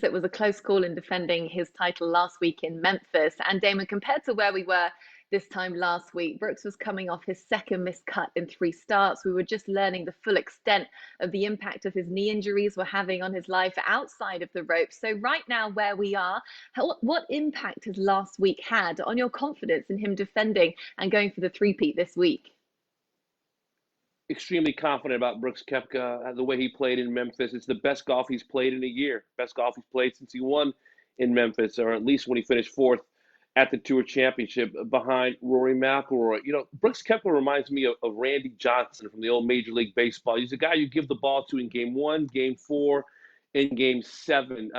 It was a close call in defending his title last week in Memphis. And Damon, compared to where we were this time last week, Brooks was coming off his second missed cut in 3 starts. We were just learning the full extent of the impact of his knee injuries were having on his life outside of the ropes. So right now where we are, what impact has last week had on your confidence in him defending and going for the three-peat this week? Extremely confident about Brooks Koepka, the way he played in Memphis. It's the best golf he's played in a year. Best golf he's played since he won in Memphis, or at least when he finished fourth at the Tour Championship behind Rory McIlroy. Brooks Koepka reminds me of Randy Johnson from the old Major League Baseball. He's a guy you give the ball to in game 1, game 4, and game 7.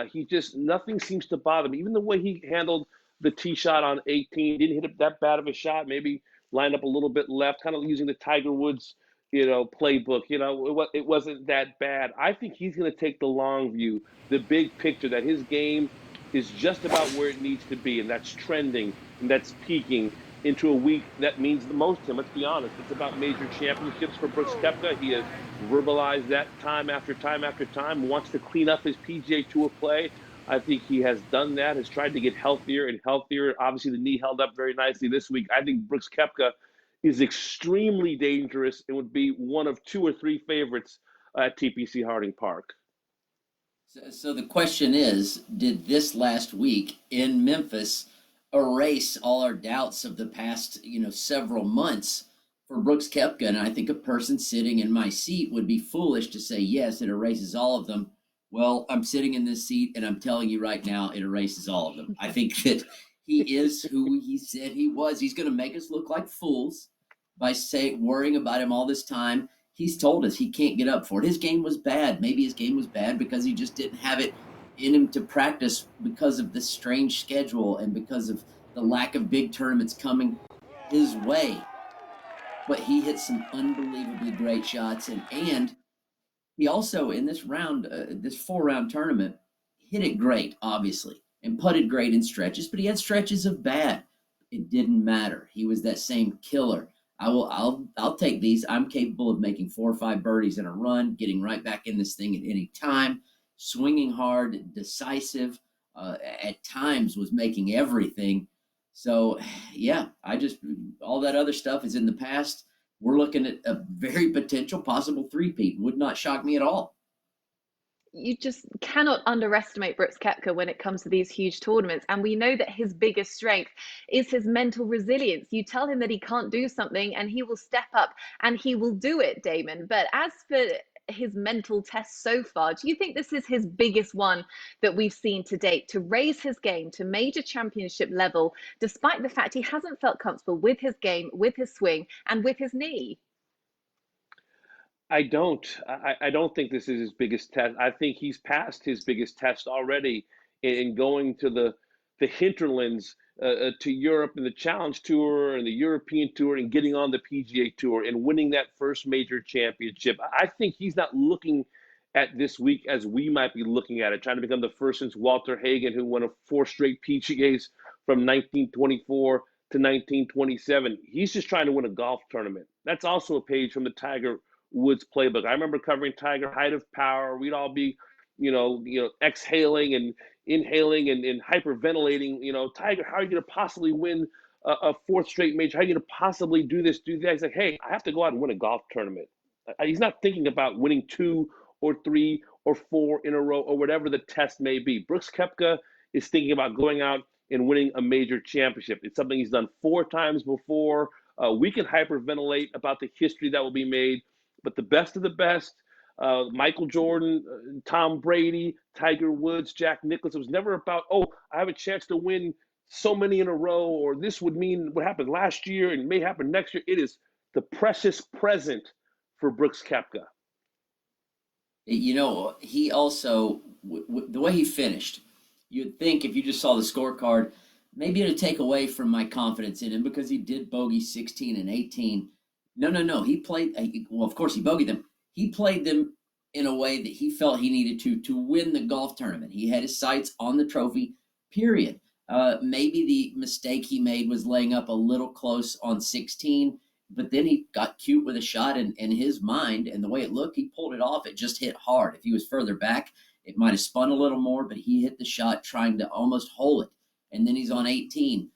Nothing seems to bother him. Even the way he handled the tee shot on 18, didn't hit it that bad of a shot, maybe lined up a little bit left, kind of using the Tiger Woods playbook. It wasn't that bad. I think he's going to take the long view, the big picture, that his game is just about where it needs to be, and that's trending, and that's peaking into a week that means the most to him. Let's be honest. It's about major championships for Brooks Koepka. He has verbalized that time after time after time, wants to clean up his PGA Tour play. I think he has done that, has tried to get healthier and healthier. Obviously, the knee held up very nicely this week. I think Brooks Koepka is extremely dangerous and would be one of 2 or 3 favorites at TPC Harding Park. So the question is, did this last week in Memphis erase all our doubts of the past, several months for Brooks Koepka? And I think a person sitting in my seat would be foolish to say, yes, it erases all of them. Well, I'm sitting in this seat and I'm telling you right now, it erases all of them. I think that he is who he said he was. He's going to make us look like fools by worrying about him all this time. He's told us he can't get up for it. His game was bad. Maybe his game was bad because he just didn't have it in him to practice because of the strange schedule and because of the lack of big tournaments coming his way. But he hit some unbelievably great shots. And he also, in this round, this 4-round tournament, hit it great, obviously, and putted great in stretches, but he had stretches of bad. It didn't matter. He was that same killer. I'll take these. I'm capable of making 4 or 5 birdies in a run, getting right back in this thing at any time, swinging hard, decisive, at times was making everything. So, yeah, all that other stuff is in the past. We're looking at a very potential possible three-peat. Would not shock me at all. You just cannot underestimate Brooks Koepka when it comes to these huge tournaments. And we know that his biggest strength is his mental resilience. You tell him that he can't do something and he will step up and he will do it, Damon. But as for his mental test so far, do you think this is his biggest one that we've seen to date, to raise his game to major championship level, despite the fact he hasn't felt comfortable with his game, with his swing, and with his knee? I don't. I don't think this is his biggest test. I think he's passed his biggest test already in going to the hinterlands, to Europe and the Challenge Tour and the European Tour, and getting on the PGA Tour and winning that first major championship. I think he's not looking at this week as we might be looking at it, trying to become the first since Walter Hagen, who won 4 straight PGAs from 1924 to 1927. He's just trying to win a golf tournament. That's also a page from the Tiger Woods playbook. I remember covering Tiger, height of power. We'd all be, exhaling and inhaling and hyperventilating. Tiger, how are you going to possibly win a 4th straight major? How are you going to possibly do this, do that? He's like, hey, I have to go out and win a golf tournament. He's not thinking about winning 2 or 3 or 4 in a row or whatever the test may be. Brooks Koepka is thinking about going out and winning a major championship. It's something he's done 4 times before. We can hyperventilate about the history that will be made. But the best of the best, Michael Jordan, Tom Brady, Tiger Woods, Jack Nicklaus, it was never about, oh, I have a chance to win so many in a row, or this would mean what happened last year and may happen next year. It is the precious present for Brooks Koepka. He also, the way he finished, you'd think if you just saw the scorecard, maybe it'd take away from my confidence in him because he did bogey 16 and 18. No. He played, well, of course he bogeyed them. He played them in a way that he felt he needed to win the golf tournament. He had his sights on the trophy, period. Maybe the mistake he made was laying up a little close on 16, but then he got cute with a shot in his mind, and the way it looked, he pulled it off. It just hit hard. If he was further back, It might have spun a little more, but he hit the shot trying to almost hole it. And then he's on 18.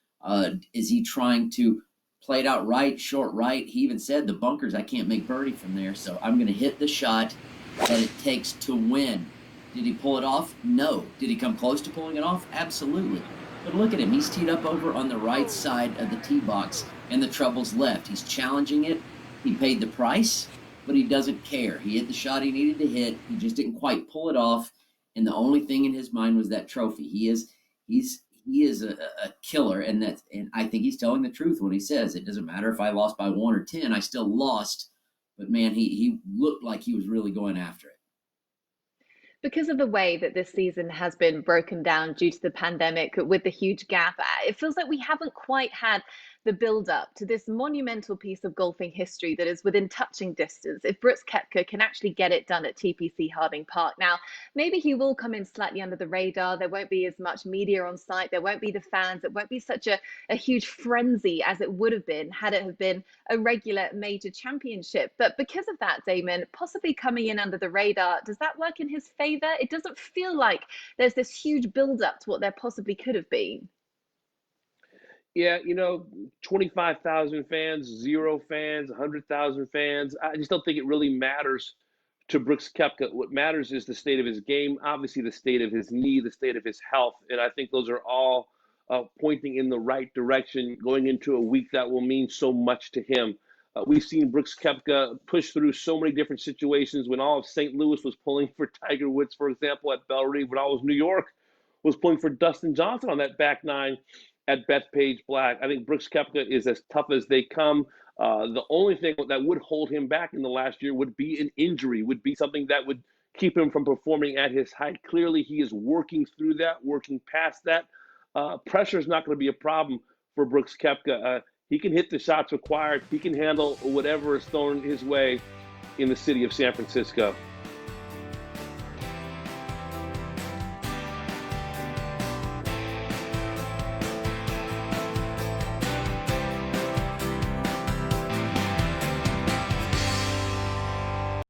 Is he trying to play it out right, short right? He even said, the bunkers, I can't make birdie from there, so I'm going to hit the shot that it takes to win. Did he pull it off? No. Did he come close to pulling it off? Absolutely. But look at him. He's teed up over on the right side of the tee box, and the trouble's left. He's challenging it. He paid the price, but he doesn't care. He hit the shot he needed to hit. He just didn't quite pull it off, and the only thing in his mind was that trophy. He is a killer, and I think he's telling the truth when he says it doesn't matter if I lost by 1 or 10. I still lost, but man, he looked like he was really going after it. Because of the way that this season has been broken down due to the pandemic with the huge gap, it feels like we haven't quite had the build up to this monumental piece of golfing history that is within touching distance. If Brooks Koepka can actually get it done at TPC Harding Park. Now, maybe he will come in slightly under the radar. There won't be as much media on site. There won't be the fans. It won't be such a huge frenzy as it would have been had it have been a regular major championship. But because of that, Damon, possibly coming in under the radar, does that work in his favor? It doesn't feel like there's this huge build up to what there possibly could have been. Yeah, 25,000 fans, 0 fans, 100,000 fans. I just don't think it really matters to Brooks Koepka. What matters is the state of his game, obviously the state of his knee, the state of his health. And I think those are all pointing in the right direction going into a week that will mean so much to him. We've seen Brooks Koepka push through so many different situations when all of St. Louis was pulling for Tiger Woods, for example, at Bellerive, when all of New York was pulling for Dustin Johnson on that back nine at Bethpage Black. I think Brooks Koepka is as tough as they come. The only thing that would hold him back in the last year would be an injury, would be something that would keep him from performing at his height. Clearly, he is working through that, working past that. Pressure is not going to be a problem for Brooks Koepka. He can hit the shots required. He can handle whatever is thrown his way in the city of San Francisco.